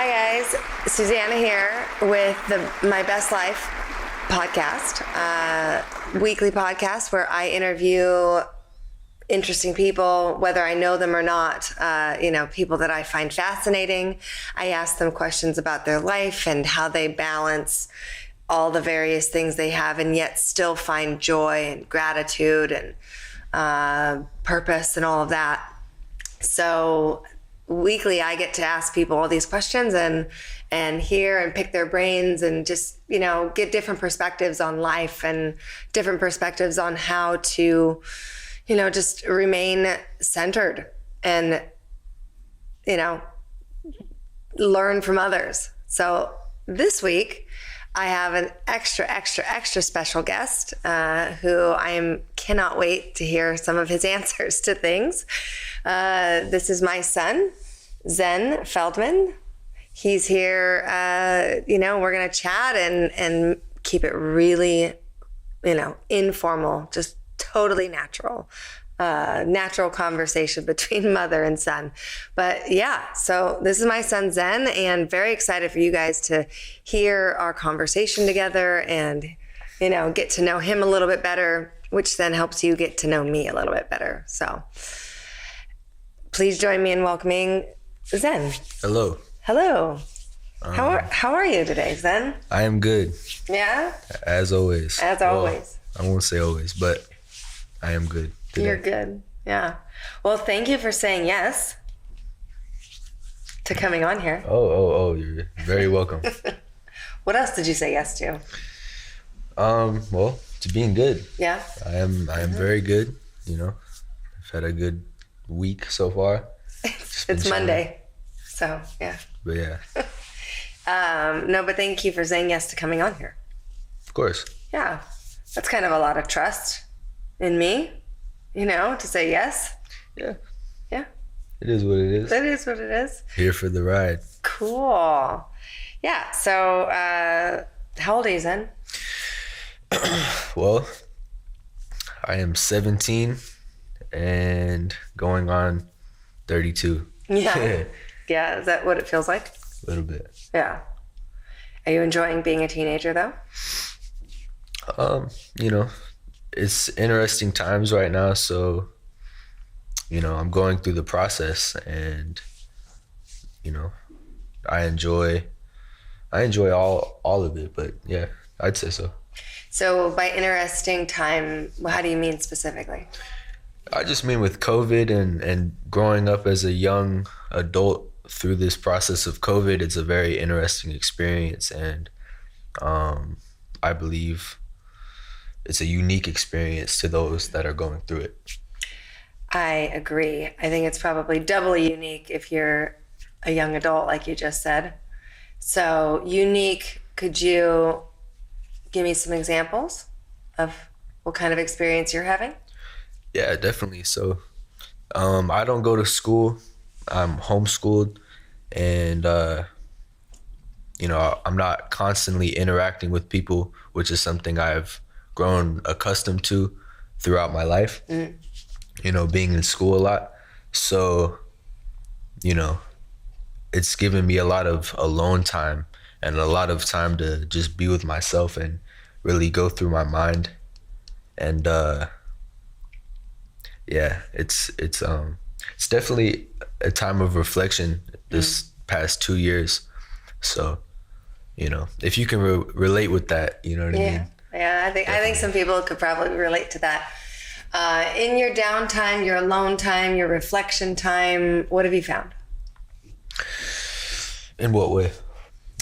Hi guys, Susannah here with My Best Life podcast, weekly podcast where I interview interesting people, whether I know them or not, people that I find fascinating. I ask them questions about their life and how they balance all the various things they have and yet still find joy and gratitude and purpose and all of that. So weekly, I get to ask people all these questions and hear and pick their brains and just, get different perspectives on life and different perspectives on how to, just remain centered and, learn from others. So this week, I have an extra special guest who cannot wait to hear some of his answers to things. This is my son, Zen Feldman. He's here, we're going to chat and keep it really, informal, just totally natural conversation between mother and son. But yeah, so this is my son, Zen, and very excited for you guys to hear our conversation together and, get to know him a little bit better, which then helps you get to know me a little bit better. So please join me in welcoming Zen. Hello. How are you today, Zen? I am good. Yeah? As always. Well, I won't say always, but I am good today. You're good. Yeah. Well, thank you for saying yes to coming on here. Oh, you're very welcome. What else did you say yes to? Well, to being good. Yeah. I am very good, I've had a good week so far. It's Monday. So, yeah. But yeah. No, but thank you for saying yes to coming on here. Of course. Yeah. That's kind of a lot of trust in me, to say yes. Yeah. Yeah. It is what it is. It is what it is. Here for the ride. Cool. Yeah. So, how old are you, Zen? Well, I am 17 and going on 32. Yeah. Yeah. Is that what it feels like? A little bit. Yeah. Are you enjoying being a teenager though? It's interesting times right now. So, I'm going through the process and, I enjoy all of it, but yeah, I'd say so. So by interesting time, how do you mean specifically? I just mean with COVID and growing up as a young adult through this process of COVID, it's a very interesting experience. And I believe it's a unique experience to those that are going through it. I agree. I think it's probably doubly unique if you're a young adult, like you just said. So unique, could you give me some examples of what kind of experience you're having? Yeah, definitely. So I don't go to school. I'm homeschooled and, I'm not constantly interacting with people, which is something I've grown accustomed to throughout my life, being in school a lot. So, it's given me a lot of alone time and a lot of time to just be with myself and really go through my mind. And, it's definitely a time of reflection this past 2 years. So, if you can relate with that, you know what I mean? Yeah, I think some people could probably relate to that. In your downtime, your alone time, your reflection time, what have you found? In what way?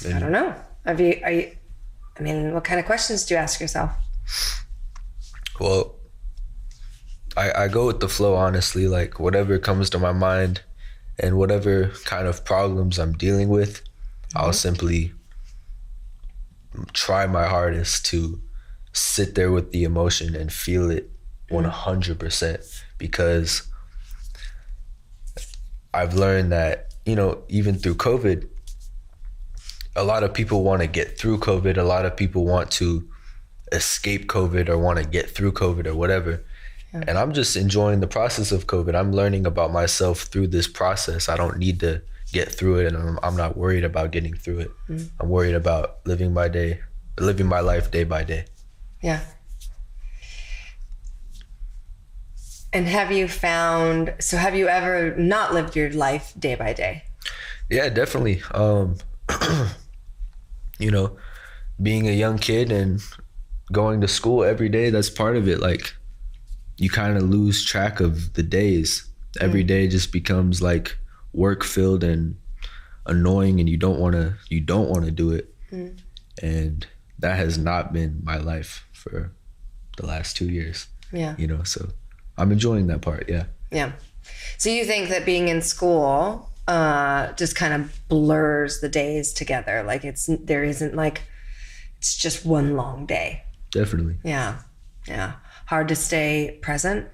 I don't know. What kind of questions do you ask yourself? Well, I go with the flow, honestly, like whatever comes to my mind and whatever kind of problems I'm dealing with, I'll simply try my hardest to sit there with the emotion and feel it 100%, because I've learned that, even through COVID, a lot of people want to get through COVID. A lot of people want to escape COVID or want to get through COVID or whatever. Yeah. And I'm just enjoying the process of COVID. I'm learning about myself through this process. I don't need to get through it, and I'm not worried about getting through it. I'm worried about living my life day by day. Yeah. And have you ever not lived your life day by day? Yeah, definitely. You know, being a young kid and going to school every day, that's part of it. Like, you kind of lose track of the days. Every day just becomes like work filled and annoying, and you don't want to do it. And that has not been my life for the last 2 years. Yeah. You know, so I'm enjoying that part. Yeah. Yeah. So you think that being in school just kind of blurs the days together? Like it's just one long day. Definitely. Yeah. Yeah. Hard to stay present.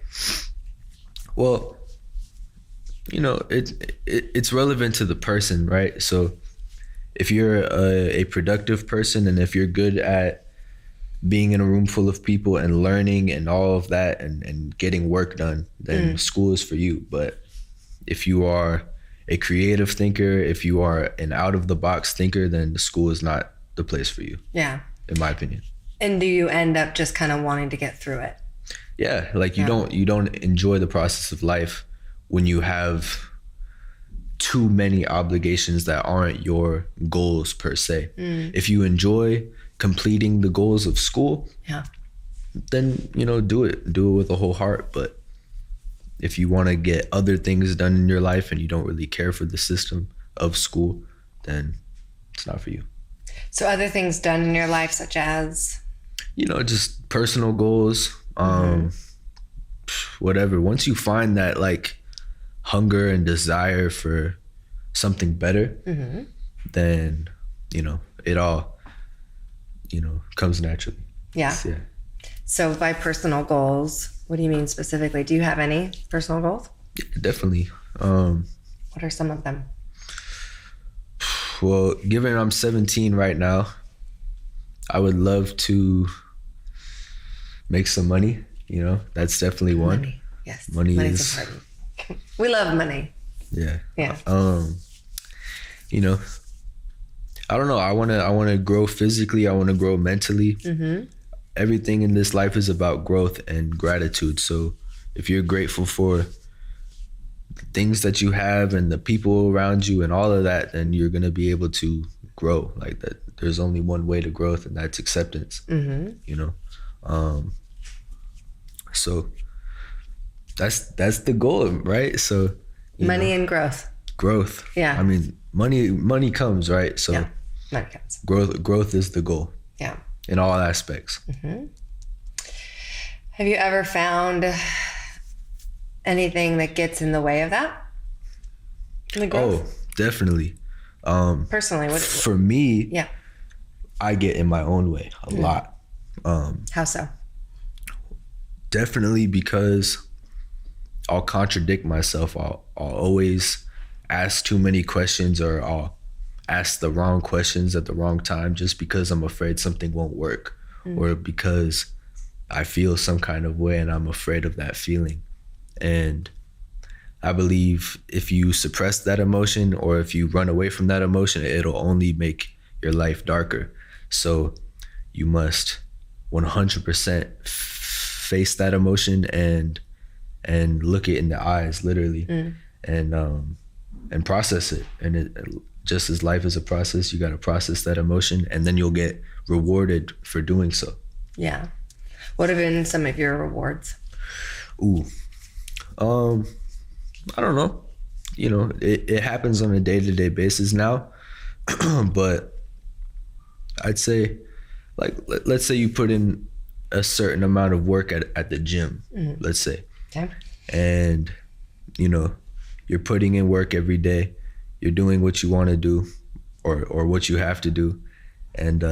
Well, you know, it's relevant to the person, right? So if you're a productive person, and if you're good at being in a room full of people and learning and all of that and getting work done, then school is for you. But if you are a creative thinker, if you are an out of the box thinker, then the school is not the place for you. Yeah. In my opinion. And do you end up just kind of wanting to get through it? Yeah. Like you don't enjoy the process of life when you have too many obligations that aren't your goals per se. If you enjoy completing the goals of school, then, you know, do it with a whole heart. But if you want to get other things done in your life and you don't really care for the system of school, then it's not for you. So other things done in your life, such as? You know, just personal goals, whatever. Once you find that like hunger and desire for something better, then, you know, it all, you know, comes naturally. Yeah. So by personal goals, what do you mean specifically? Do you have any personal goals? Yeah, definitely. What are some of them? Well, given I'm 17 right now, I would love to make some money. You know, that's definitely one. Money. Yes. Money Money's is important. We love money. Yeah. Yeah. You know, I don't know. I wanna grow physically. I wanna grow mentally. Everything in this life is about growth and gratitude. So if you're grateful for the things that you have and the people around you and all of that, then you're gonna be able to grow. Like that. There's only one way to growth, and that's acceptance. You know, so that's the goal, right? So money and growth. Growth. Yeah. I mean, money comes, right? So yeah, money comes. Growth is the goal. Yeah. In all aspects. Have you ever found anything that gets in the way of that? The growth? Oh, definitely. Personally, what? For me, yeah, I get in my own way a lot. How so? Definitely because I'll contradict myself. I'll always ask too many questions, or I'll ask the wrong questions at the wrong time just because I'm afraid something won't work, or because I feel some kind of way and I'm afraid of that feeling. And I believe if you suppress that emotion, or if you run away from that emotion, it'll only make your life darker. So you must 100% face that emotion and look it in the eyes, literally, and process it. And it, just as life is a process, you got to process that emotion, and then you'll get rewarded for doing so. Yeah. What have been some of your rewards? Ooh. I don't know. You know, it happens on a day-to-day basis now. But I'd say, like, let's say you put in a certain amount of work at the gym, let's say. Okay. And, you know, you're putting in work every day. You're doing what you want to do, or what you have to do. And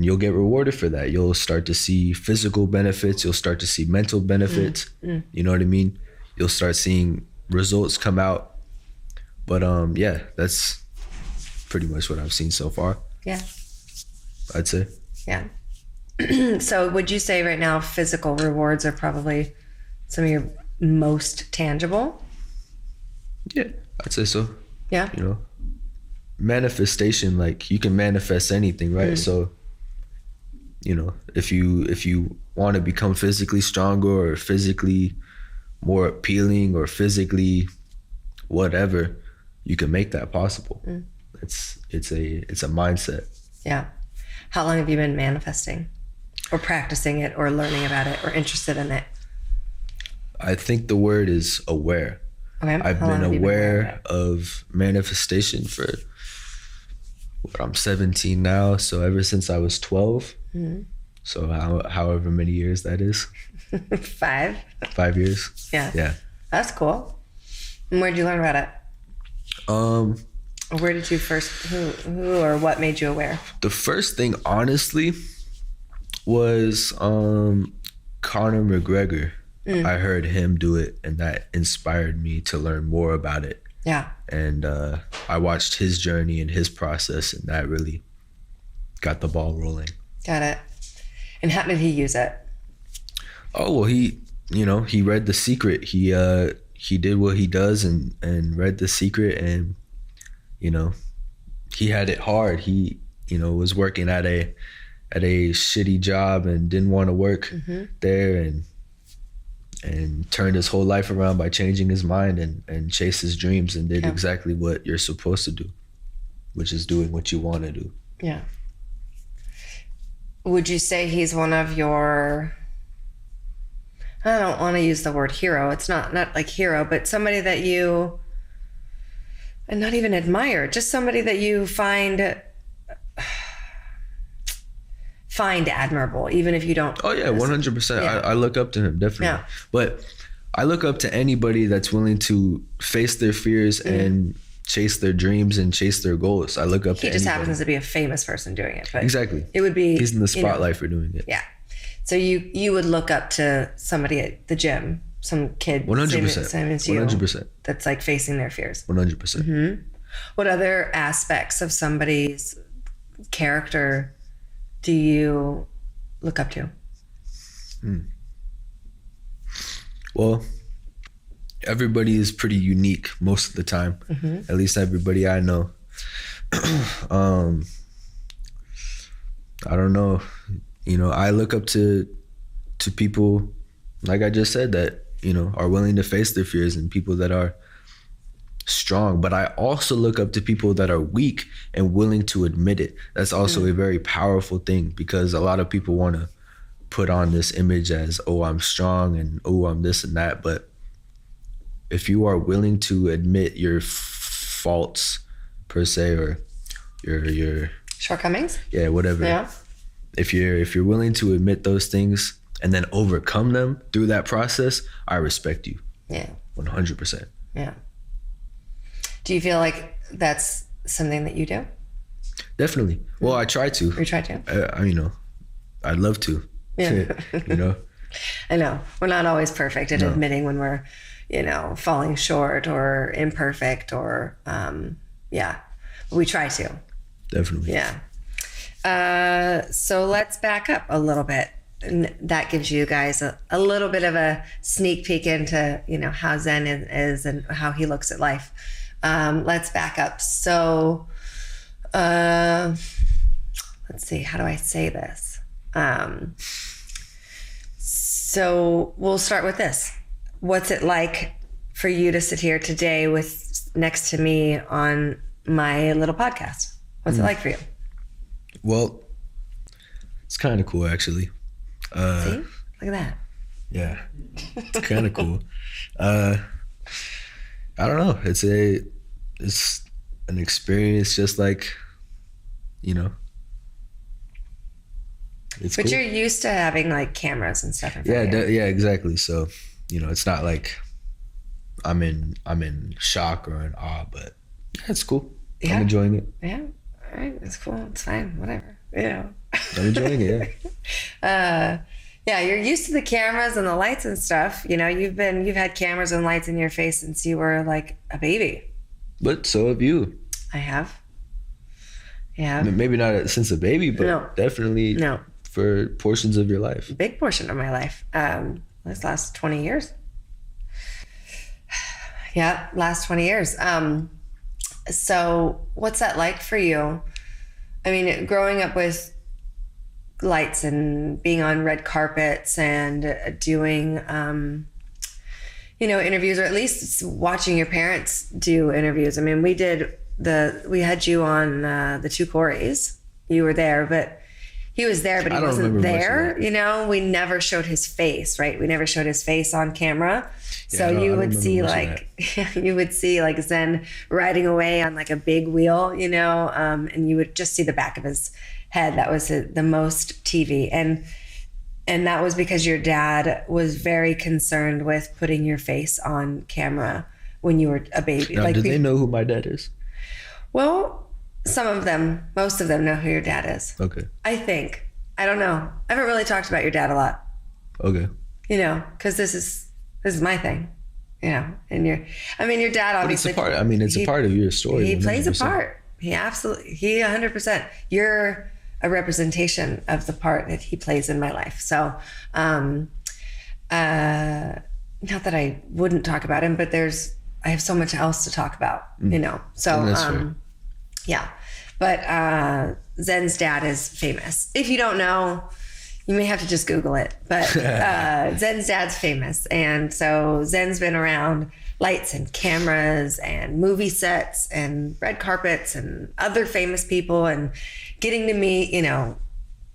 you'll get rewarded for that. You'll start to see physical benefits. You'll start to see mental benefits. You know what I mean? You'll start seeing results come out. But yeah, that's pretty much what I've seen so far. Yeah. I'd say. Yeah. So would you say right now physical rewards are probably some of your most tangible? Yeah. I'd say so. Yeah. You know, manifestation, like you can manifest anything, right? So, you know, if you want to become physically stronger or physically more appealing or physically whatever, you can make that possible. It's a mindset. Yeah. How long have you been manifesting or practicing it or learning about it or interested in it? I think the word is aware. Okay. I've been aware of manifestation for I'm 17 now, so ever since I was 12. So however many years that is. 5. 5 years. Yeah. Yeah. That's cool. And where did you learn about it? Or where did you first, who or what made you aware? The first thing, honestly, was Conor McGregor. I heard him do it, and that inspired me to learn more about it. Yeah. And I watched his journey and his process, and that really got the ball rolling. Got it. And how did he use it? Oh, well, he read The Secret. He did what he does and read The Secret, and, you know, he had it hard. He, was working at a shitty job and didn't want to work there, and turned his whole life around by changing his mind and chased his dreams and did exactly what you're supposed to do, which is doing what you want to do. Yeah. Would you say he's one of your, I don't want to use the word hero. It's not like hero, but somebody that you, and not even admire, just somebody that you find admirable, even if you don't. Oh yeah, 100%. Yeah. I look up to him, definitely. Yeah. But I look up to anybody that's willing to face their fears and chase their dreams and chase their goals. I look up to He just anybody. happens to be a famous person doing it. But Exactly. it would be. He's in the spotlight for doing it. Yeah. So you would look up to somebody at the gym, some kid 100%. same as you, 100%. that's like facing their fears. 100%. What other aspects of somebody's character do you look up to? Well, everybody is pretty unique most of the time. At least everybody I know. I don't know. I look up to people, like I just said, that, are willing to face their fears, and people that are strong. But I also look up to people that are weak and willing to admit it. That's also a very powerful thing, because a lot of people want to put on this image as, oh, I'm strong and oh, I'm this and that. But if you are willing to admit your faults per se, or your Shortcomings? Yeah, whatever. Yeah. If you're willing to admit those things and then overcome them through that process, I respect you. Yeah. 100%. Yeah. Do you feel like that's something that you do? Definitely. Well, I try to. You try to? I'd love to. Yeah. I know. We're not always perfect at admitting when we're, falling short or imperfect or, we try to. Definitely. Yeah. So let's back up a little bit. And that gives you guys a little bit of a sneak peek into, how Zen is and how he looks at life. Let's back up. So, let's see, how do I say this? So we'll start with this. What's it like for you to sit here today next to me on my little podcast? What's it like for you? Well, it's kind of cool, actually. See? Look at that. Yeah, it's kind of cool. I don't know. It's an experience, just like, it's but cool. You're used to having like cameras and stuff in front of you. Yeah, exactly. So, it's not like I'm in shock or in awe, but it's cool. Yeah. I'm enjoying it. Yeah. All right. It's cool. It's fine. Whatever. I'm enjoying it. Yeah. Yeah, you're used to the cameras and the lights and stuff. You've had cameras and lights in your face since you were like a baby. But so have you. I have. Yeah. Maybe not since a baby, but definitely for portions of your life. Big portion of my life. This last 20 years. Yeah, last 20 years. So what's that like for you? I mean, growing up with lights and being on red carpets and doing, interviews, or at least watching your parents do interviews. I mean, we had you on the two Corys. You were there, but he was there, but he wasn't there. We never showed his face, right? We never showed his face on camera. So you would see like Zen riding away on like a big wheel, and you would just see the back of his head. That was the most TV. And that was because your dad was very concerned with putting your face on camera when you were a baby. Now, do they know who my dad is? Well, most of them know who your dad is. Okay. I think. I don't know. I haven't really talked about your dad a lot. Okay. Because this is my thing. And your dad obviously. But it's a part of your story. He plays a part. He 100%. You're a representation of the part that he plays in my life. So, not that I wouldn't talk about him, but I have so much else to talk about, So, yeah. But Zen's dad is famous. If you don't know, you may have to just Google it. But Zen's dad's famous. And so Zen's been around lights and cameras and movie sets and red carpets and other famous people and getting to meet,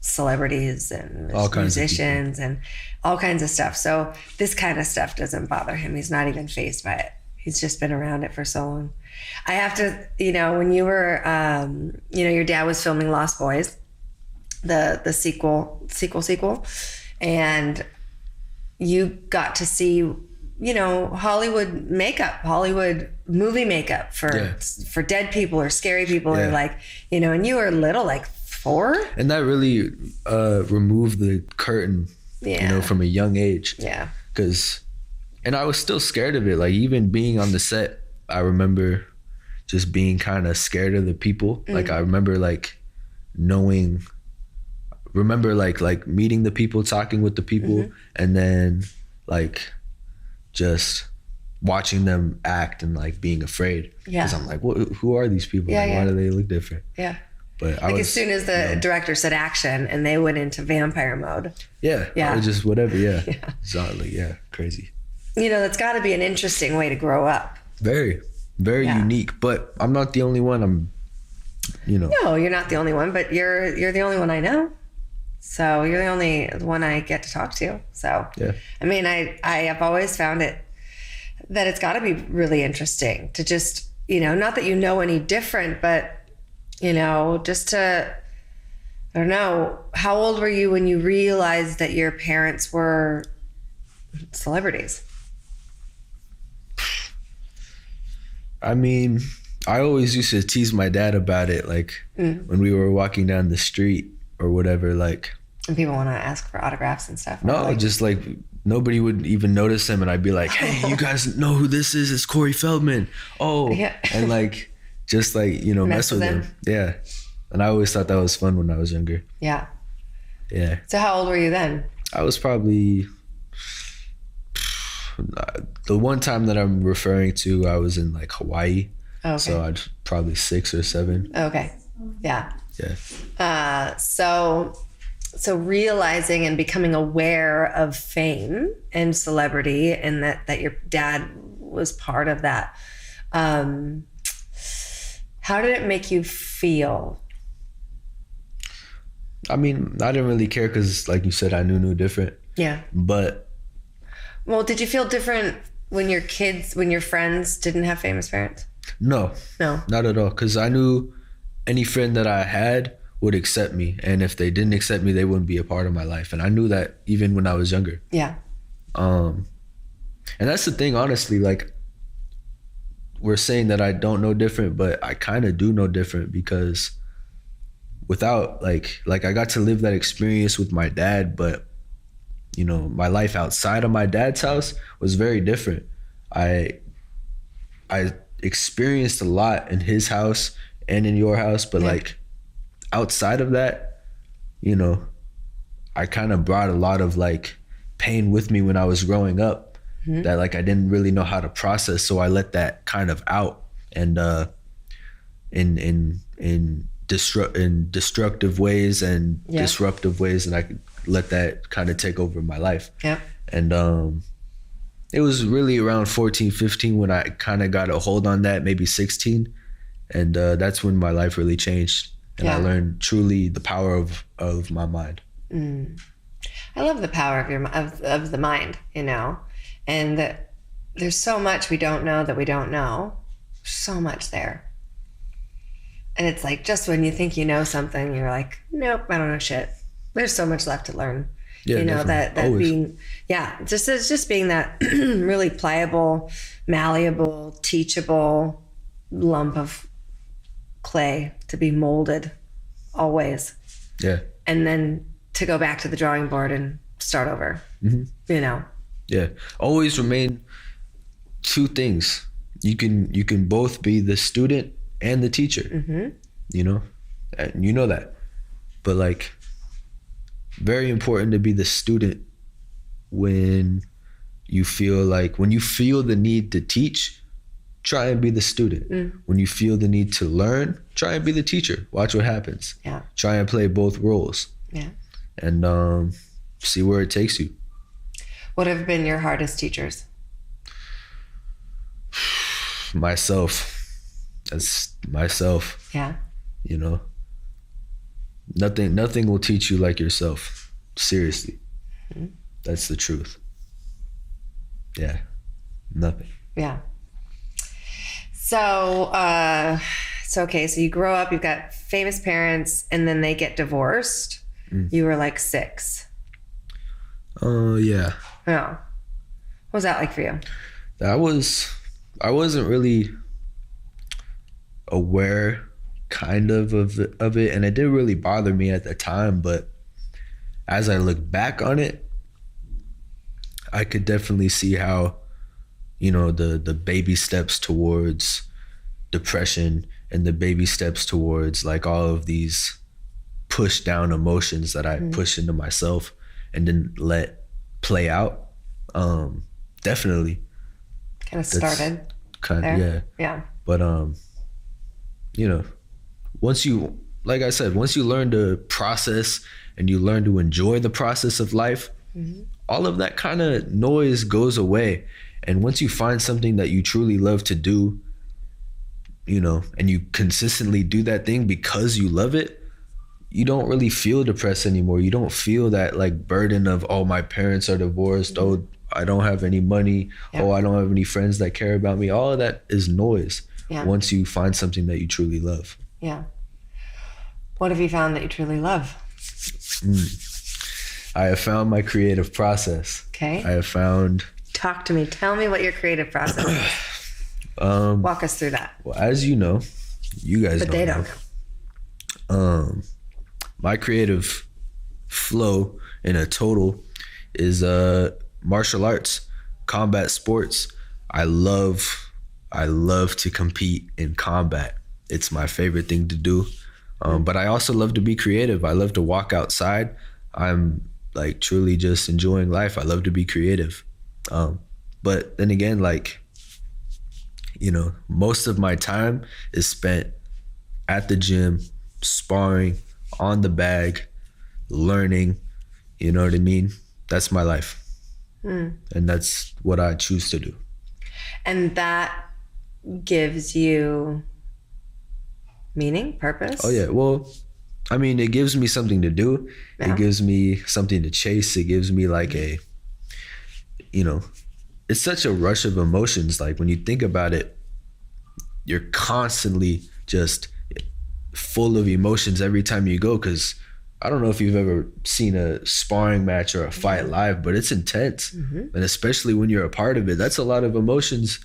celebrities and musicians and all kinds of stuff. So this kind of stuff doesn't bother him. He's not even fazed by it. He's just been around it for so long. I have to, when you were, your dad was filming Lost Boys, the sequel, and you got to see, Hollywood movie makeup for dead people or scary people or and you were little, like 4. And that really removed the curtain, from a young age. Yeah. And I was still scared of it. Like even being on the set, I remember just being kind of scared of the people. Like I remember like meeting the people, talking with the people, and then like just watching them act and like being afraid. Yeah. Because I'm like, who are these people? Why do they look different? Yeah. But as soon as the director said action and they went into vampire mode. Yeah. Or just whatever. Yeah. Exactly. Crazy. That's got to be an interesting way to grow up. Very, very unique. But I'm not the only one. No, you're not the only one, but you're the only one I know. So you're the only one I get to talk to. So, I have always found that it's got to be really interesting to just, not that any different, but, just to, I don't know, how old were you when you realized that your parents were celebrities? I always used to tease my dad about it, like when we were walking down the street or whatever, like. And people want to ask for autographs and stuff. No, just like nobody would even notice him, and I'd be like, "Hey, you guys know who this is? It's Corey Feldman." Oh, yeah. And like, just like mess with him. Yeah, and I always thought that was fun when I was younger. Yeah. Yeah. So how old were you then? I was probably. The one time that I'm referring to, I was in like Hawaii. Okay. So I'd probably 6 or 7. Okay. Yeah. Yeah. So realizing and becoming aware of fame and celebrity, and that your dad was part of that. How did it make you feel? I didn't really care because, like you said, I knew different. Yeah. But. Well, did you feel different when your friends didn't have famous parents? No, not at all. Because I knew any friend that I had would accept me. And if they didn't accept me, they wouldn't be a part of my life. And I knew that even when I was younger. Yeah. And that's the thing, honestly, like we're saying that I don't know different, but I kind of do know different because without like I got to live that experience with my dad, but my life outside of my dad's house was very different. I experienced a lot in his house and in your house, but like outside of that, I kind of brought a lot of like pain with me when I was growing up. that like I didn't really know how to process. So I let that kind of out, and in destructive ways and disruptive ways, and I could let that kind of take over my life. Yeah. And it was really around 14, 15 when I kind of got a hold on that, maybe 16. And that's when my life really changed. And I learned truly the power of my mind. I love the power of the mind, you know, and that there's so much we don't know that we don't know. So much there. And it's like, just when you think you know something, you're like, nope, I don't know shit. There's so much left to learn. Yeah, you know, definitely. that Always. being, just being that really pliable, malleable, teachable lump of clay to be molded always. Yeah. And then to go back to the drawing board and start over, you know? Yeah. Always remain two things. You can both be the student and the teacher, you know, and you know that, but like, very important to be the student when you feel the need to teach, try and be the student. When you feel the need to learn, try and be the teacher. Watch what happens. Yeah. Try and play both roles. Yeah. And see where it takes you. What have been your hardest teachers? Myself. That's myself. Yeah. You know, nothing will teach you like yourself. Seriously. That's the truth. Yeah. Nothing. Yeah. So, okay. So you grow up, you've got famous parents, and then they get divorced. You were like 6. Yeah. Oh. What was that like for you? I wasn't really aware kind of it, and it didn't really bother me at the time, but as I look back on it, I could definitely see how, you know, the baby steps towards depression and the baby steps towards like all of these push down emotions that I push into myself and didn't let play out. Definitely Kind of started. kind of, there. Yeah. But you know, once you learn to process and you learn to enjoy the process of life, all of that kind of noise goes away. And once you find something that you truly love to do, you know, and you consistently do that thing because you love it, you don't really feel depressed anymore. You don't feel that like burden of, oh, my parents are divorced. Oh, I don't have any money. Oh, I don't have any friends that care about me. All of that is noise. Once you find something that you truly love. Yeah. What have you found that you truly love? I have found my creative process. Okay. I have found... Talk to me. Tell me what your creative process is. Walk us through that. Well, as you know, you guys But they don't know. My creative flow in a total is martial arts, combat sports. I love to compete in combat. It's my favorite thing to do. But I also love to be creative. I love to walk outside. I'm like truly just enjoying life. I love to be creative. But then again, like, you know, most of my time is spent at the gym, sparring, on the bag, learning, you know what I mean? That's my life. And that's what I choose to do. And that gives you meaning, purpose? Oh yeah, well, I mean, it gives me something to do. It gives me something to chase. It gives me like a, you know, it's such a rush of emotions. Like when you think about it, you're constantly just full of emotions every time you go. Cause I don't know if you've ever seen a sparring match or a fight live, but it's intense. And especially when you're a part of it, that's a lot of emotions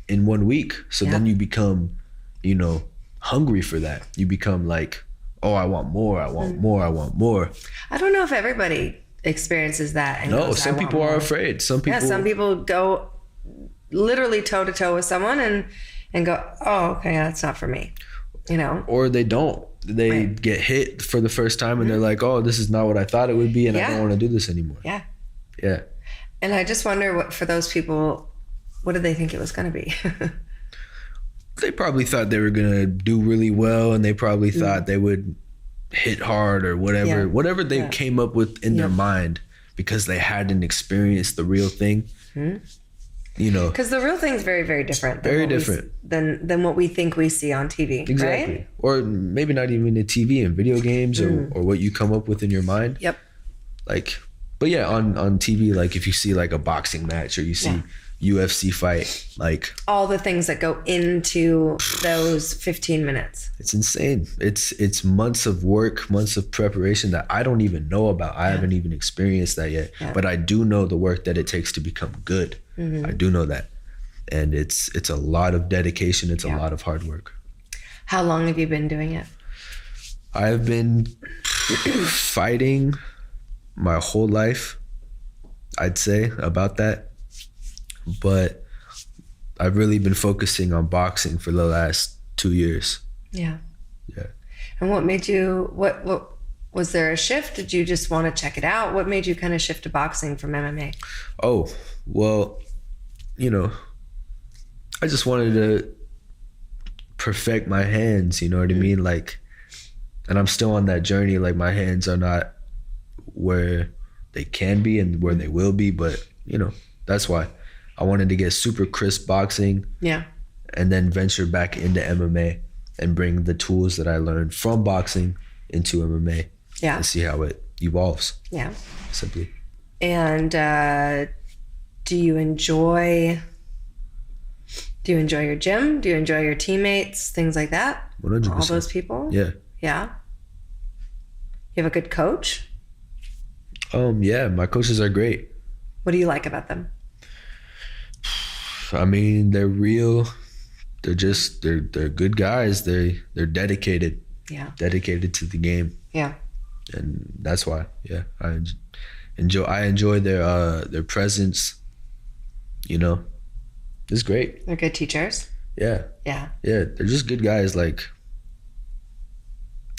in 1 week. So then you become, you know, hungry for that. You become like, oh, I want more. I want more. I want more. I don't know if everybody experiences that. And No, goes, some people are afraid. Some people go literally toe to toe with someone and go, oh, okay, that's not for me, you know? Or they don't. They get hit for the first time and they're like, oh, this is not what I thought it would be, and I don't want to do this anymore. Yeah. Yeah. And I just wonder what, for those people, what did they think it was going to be? They probably thought they were going to do really well, and they probably thought they would hit hard or whatever they came up with in their mind, because they hadn't experienced the real thing. You know, because the real thing is very, very different. Than what we think we see on TV. Exactly. Right? Or maybe not even in TV and video games or what you come up with in your mind. Yep. Like, but yeah, on TV, like if you see like a boxing match or you see UFC fight, like all the things that go into those 15 minutes. It's insane. It's months of work, months of preparation that I don't even know about. I haven't even experienced that yet, but I do know the work that it takes to become good. I do know that. And it's a lot of dedication. It's a lot of hard work. How long have you been doing it? I've been fighting my whole life, I'd say, about that. But I've really been focusing on boxing for the last 2 years. Yeah. Yeah. And what made you, what was there a shift? Did you just want to check it out? What made you kind of shift to boxing from MMA? Oh, well, you know, I just wanted to perfect my hands, you know what I mean? Like, and I'm still on that journey. Like, my hands are not where they can be and where they will be, but you know, that's why I wanted to get super crisp boxing. Yeah. And then venture back into MMA and bring the tools that I learned from boxing into MMA. Yeah. And see how it evolves. Yeah. Simply. And do you enjoy your gym? Do you enjoy your teammates? Things like that? 100%. All those people? Yeah. Yeah. You have a good coach? Yeah, my coaches are great. What do you like about them? I mean, they're real. They're good guys. They're dedicated. Yeah. Dedicated to the game. Yeah. And that's why, yeah, I enjoy their presence. You know, it's great. They're good teachers. Yeah. Yeah. Yeah, they're just good guys. Like,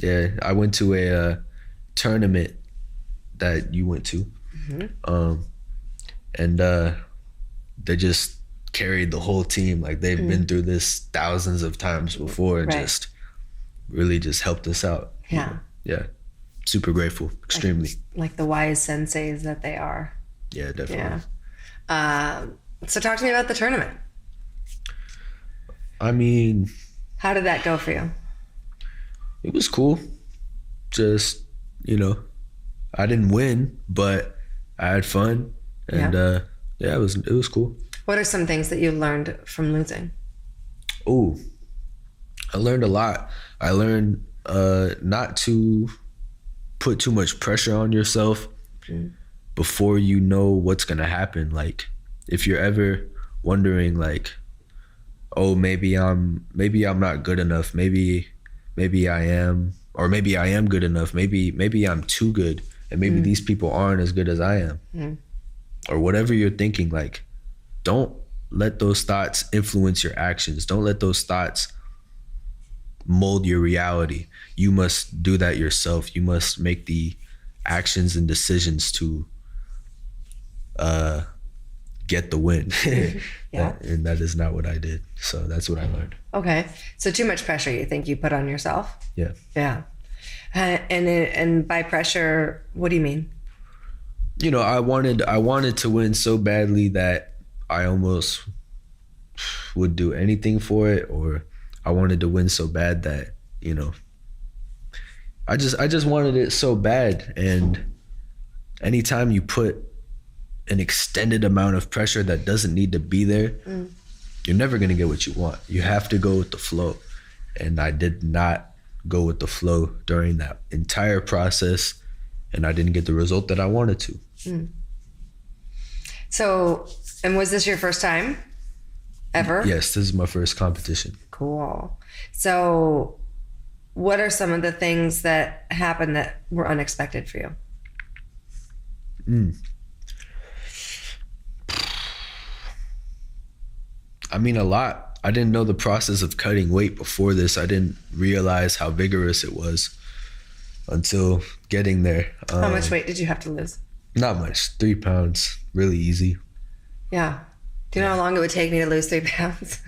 yeah, I went to a tournament that you went to, and they just carried the whole team. Like, they've been through this thousands of times before, and just really just helped us out. Yeah. Yeah. Super grateful, extremely. Like the wise senseis that they are. Yeah, definitely. Yeah. So talk to me about the tournament. I mean, how did that go for you? It was cool. Just, you know, I didn't win, but I had fun, and yeah, it was cool. What are some things that you learned from losing? Oh, I learned a lot. I learned not to put too much pressure on yourself before you know what's gonna happen. Like, if you're ever wondering, like, oh, maybe I'm not good enough. Maybe I am, or maybe I am good enough. Maybe I'm too good, and maybe these people aren't as good as I am, or whatever you're thinking. Like, don't let those thoughts influence your actions. Don't let those thoughts mold your reality. You must do that yourself. You must make the actions and decisions to get the win. Yeah. And that is not what I did. So that's what I learned. Okay. So too much pressure, you think you put on yourself? Yeah. Yeah. And by pressure, what do you mean? You know, I wanted to win so badly that I almost would do anything for it, or I wanted to win so bad that, you know, I just wanted it so bad. And anytime you put an extended amount of pressure that doesn't need to be there, you're never going to get what you want. You have to go with the flow. And I did not go with the flow during that entire process, and I didn't get the result that I wanted to. So, and was this your first time ever? Yes, this is my first competition. Cool. So what are some of the things that happened that were unexpected for you? I mean, a lot. I didn't know the process of cutting weight before this. I didn't realize how vigorous it was until getting there. How much weight did you have to lose? Not much. 3 pounds. Really easy. Yeah. Do you know how long it would take me to lose 3 pounds?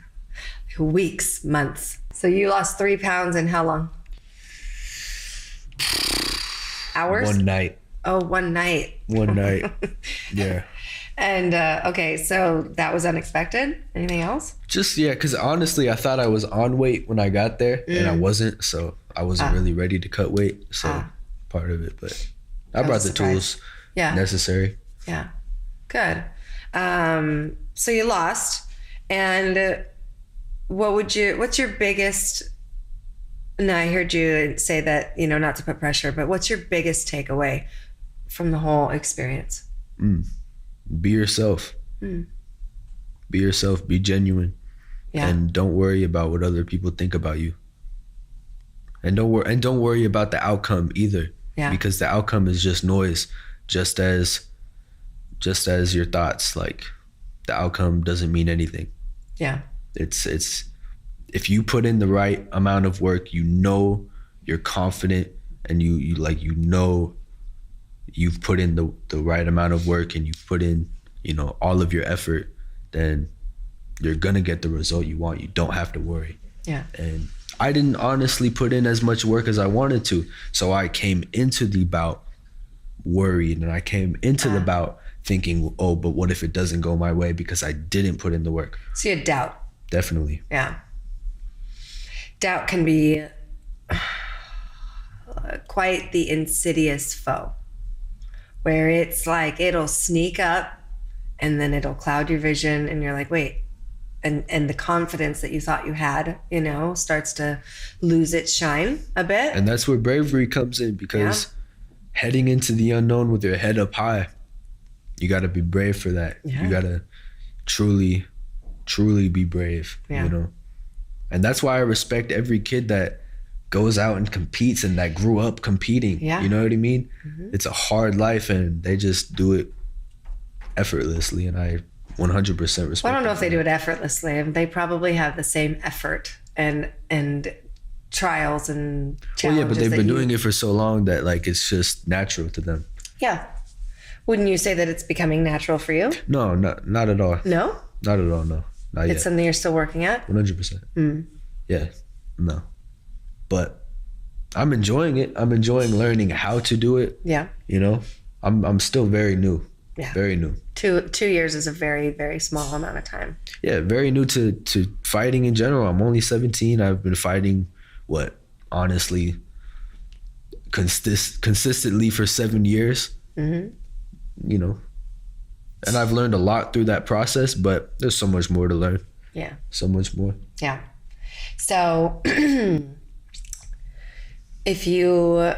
Weeks, months. So you lost 3 pounds in how long? Hours? One night. Oh, one night. One night. Yeah. And okay, so that was unexpected. Anything else? Just, yeah, because honestly, I thought I was on weight when I got there, and I wasn't. So I wasn't really ready to cut weight. So part of it, but I brought the tools necessary. Yeah. Good. So you lost, and what's your biggest, and I heard you say that, not to put pressure, but what's your biggest takeaway from the whole experience? Be yourself. Be yourself. Be genuine. Yeah. And don't worry about what other people think about you. And don't worry about the outcome either. Yeah. Because the outcome is just noise, just as your thoughts. Like, the outcome doesn't mean anything. Yeah. It's if you put in the right amount of work, you're confident, and you've put in the right amount of work, and you've put in, all of your effort, then you're gonna get the result you want. You don't have to worry. Yeah. And I didn't honestly put in as much work as I wanted to. So I came into the bout worried, and I came into the bout thinking, oh, but what if it doesn't go my way, because I didn't put in the work. So you had doubt. Definitely. Yeah. Doubt can be quite the insidious foe, where it's like it'll sneak up and then it'll cloud your vision, and you're like, wait, and the confidence that you thought you had, starts to lose its shine a bit. And that's where bravery comes in, because heading into the unknown with your head up high, you got to be brave for that. Yeah. You got to truly be brave, And that's why I respect every kid that goes out and competes and that grew up competing. Yeah. You know what I mean? Mm-hmm. It's a hard life, and they just do it effortlessly, and I 100% respect. Well, I don't know if they do it effortlessly. They probably have the same effort and trials and challenges. Well, yeah, but they've been doing it for so long that, like, it's just natural to them. Yeah. Wouldn't you say that it's becoming natural for you? No, not at all. No? Not at all, no. Not yet. It's something you're still working at? 100%. Yeah, no. But I'm enjoying it. I'm enjoying learning how to do it. Yeah. I'm still very new. Yeah. Very new. 2 years is a very, very small amount of time. Yeah, very new to fighting in general. I'm only 17. I've been fighting, honestly, consistently for 7 years. Mm-hmm. And I've learned a lot through that process, but there's so much more to learn. Yeah. So much more. Yeah. So if you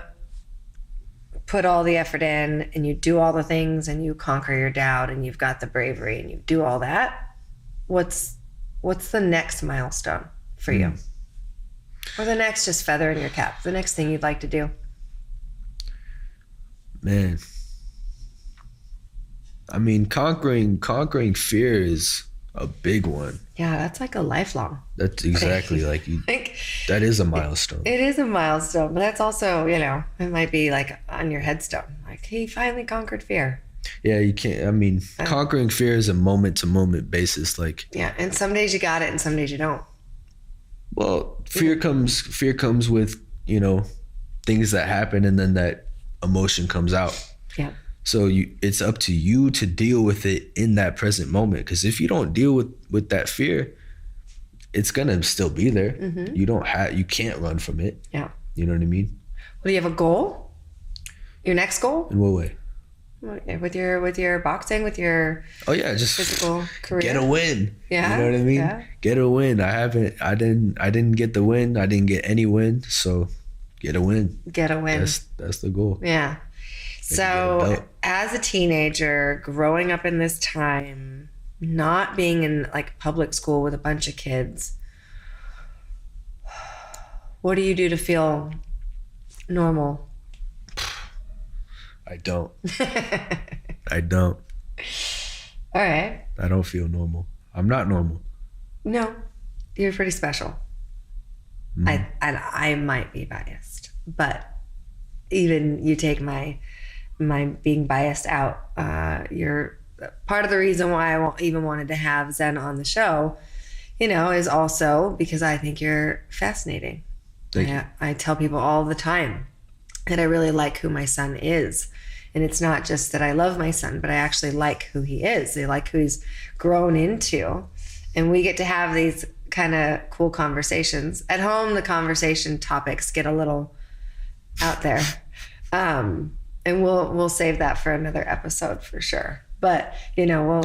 put all the effort in and you do all the things and you conquer your doubt and you've got the bravery and you do all that, what's the next milestone for you? Or the next just feather in your cap? The next thing you'd like to do? Man. I mean, conquering fear is a big one. Yeah, that's like a lifelong. That's exactly that is a milestone. It is a milestone, but that's also, it might be like on your headstone. Like, he finally conquered fear. Yeah, you can't, conquering fear is a moment to moment basis. Like, yeah, and some days you got it and some days you don't. Well, fear comes with, things that happen, and then that emotion comes out. Yeah. So it's up to you to deal with it in that present moment. Because if you don't deal with that fear, it's gonna still be there. Mm-hmm. You can't run from it. Yeah. You know what I mean? Well, do you have a goal? Your next goal? In what way? With your boxing, with your just physical career. Get a win. Yeah. You know what I mean? Yeah. Get a win. I didn't get the win. I didn't get any win. So get a win. Get a win. That's the goal. Yeah. So as a teenager, growing up in this time, not being in like public school with a bunch of kids, what do you do to feel normal? I don't. I don't. All right. I don't feel normal. I'm not normal. No, you're pretty special. Mm-hmm. I might be biased, but even you take my my being biased out. You're part of the reason why I even wanted to have Zen on the show, is also because I think you're fascinating. Thank you. I tell people all the time that I really like who my son is. And it's not just that I love my son, but I actually like who he is. I like who he's grown into. And we get to have these kind of cool conversations. At home, the conversation topics get a little out there. And we'll save that for another episode for sure. But, we'll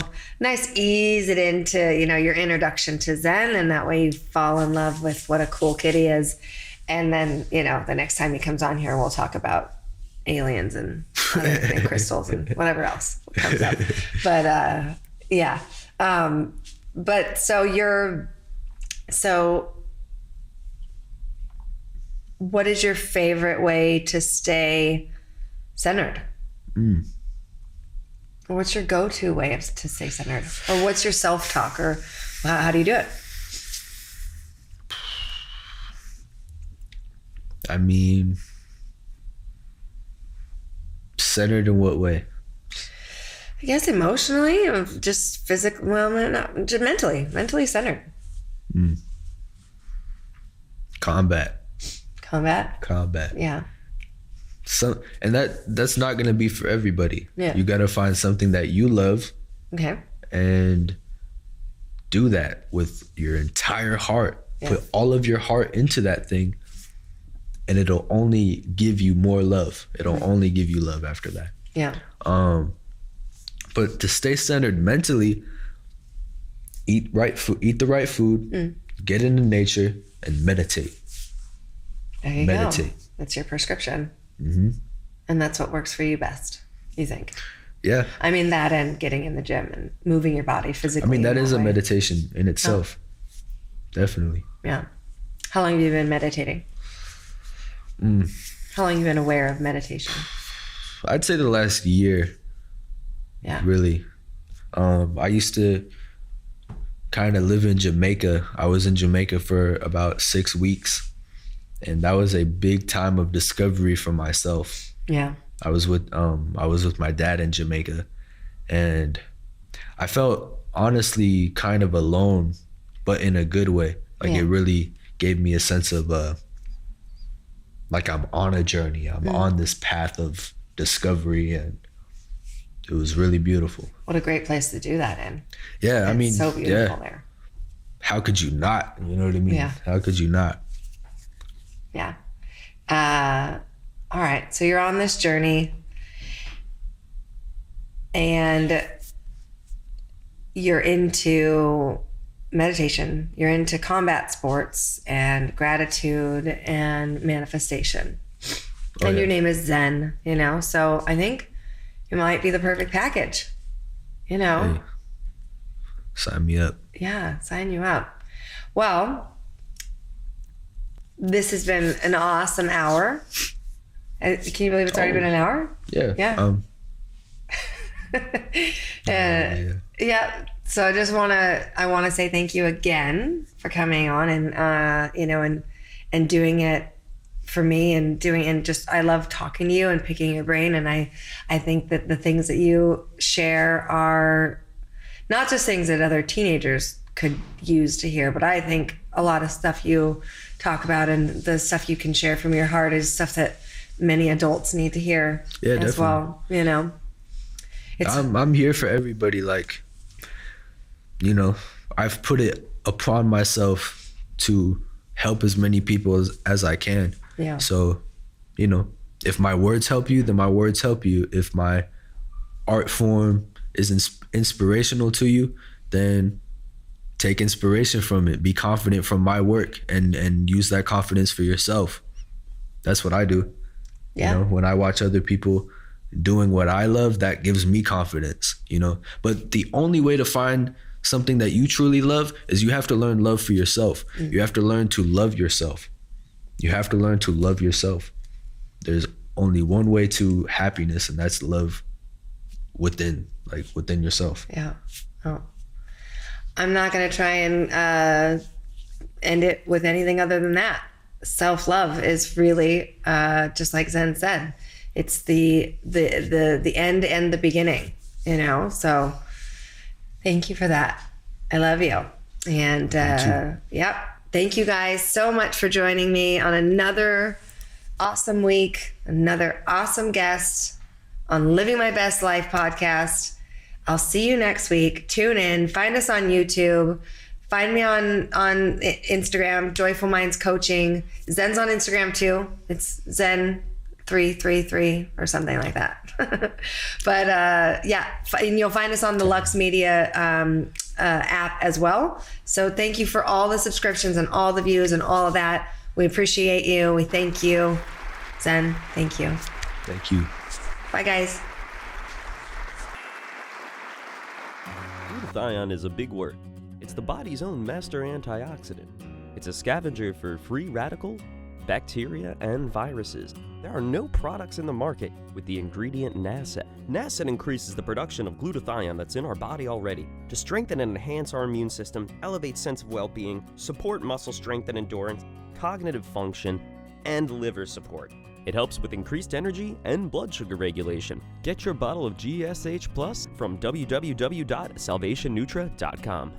ease it into, your introduction to Zen. And that way you fall in love with what a cool kid he is. And then, the next time he comes on here, we'll talk about aliens and crystals and whatever else comes up. But yeah. But so what is your favorite way to stay centered? What's your go-to way to stay centered? Or what's your self-talk? Or how do you do it? I mean, centered in what way? I guess emotionally, just physically, just mentally centered. Combat. Yeah. So, and that's not going to be for everybody. Yeah. You got to find something that you love. Okay. And do that with your entire heart. Yeah. Put all of your heart into that thing, and it'll only give you more love. It'll only give you love after that. Yeah. But to stay centered mentally, eat the right food, get into nature, and meditate. There you go. That's your prescription. Mm-hmm. And that's what works for you best, you think? Yeah. I mean, that and getting in the gym and moving your body physically. I mean, that is a meditation in itself. Definitely. Yeah. How long have you been meditating? How long have you been aware of meditation? I'd say the last year. Yeah. Really. I used to kind of live in Jamaica. I was in Jamaica for about 6 weeks. And that was a big time of discovery for myself. Yeah. I was with my dad in Jamaica, and I felt honestly kind of alone, but in a good way. Like it really gave me a sense of like I'm on a journey. I'm on this path of discovery, and it was really beautiful. What a great place to do that in. Yeah, I mean, so beautiful there. How could you not? You know what I mean? Yeah. How could you not? Yeah. All right. So you're on this journey and you're into meditation, you're into combat sports and gratitude and manifestation. And your name is Zen, so I think you might be the perfect package, Hey, sign me up. Yeah, sign you up. Well, this has been an awesome hour. Can you believe it's already been an hour? Yeah. Yeah. Yeah. So I want to say thank you again for coming on and doing it for me and I love talking to you and picking your brain. And I think that the things that you share are not just things that other teenagers could use to hear, but I think a lot of stuff you talk about and the stuff you can share from your heart is stuff that many adults need to hear as well. I'm here for everybody. Like, I've put it upon myself to help as many people as I can. Yeah. So, if my words help you, then my words help you. If my art form is inspirational to you, then take inspiration from it. Be confident from my work and use that confidence for yourself. That's what I do. Yeah. When I watch other people doing what I love, that gives me confidence, But the only way to find something that you truly love is you have to learn love for yourself. Mm-hmm. You have to learn to love yourself. You have to learn to love yourself. There's only one way to happiness, and that's love within yourself. Yeah. Oh. I'm not going to try and end it with anything other than that. Self-love is really, just like Zen said, it's the end and the beginning, you know? So thank you for that. I love you. And yep. Thank you guys so much for joining me on another awesome week, another awesome guest on Living My Best Life podcast. I'll see you next week. Tune in, find us on YouTube, find me on Instagram, Joyful Minds Coaching. Zen's on Instagram too. It's Zen333 or something like that. But yeah, and you'll find us on the Lux Media app as well. So thank you for all the subscriptions and all the views and all of that. We appreciate you. We thank you. Zen, thank you. Thank you. Bye, guys. Glutathione is a big word. It's the body's own master antioxidant. It's a scavenger for free radical, bacteria, and viruses. There are no products in the market with the ingredient NASET. NASET increases the production of glutathione that's in our body already to strengthen and enhance our immune system, elevate sense of well-being, support muscle strength and endurance, cognitive function, and liver support. It helps with increased energy and blood sugar regulation. Get your bottle of GSH Plus from www.salvationnutra.com.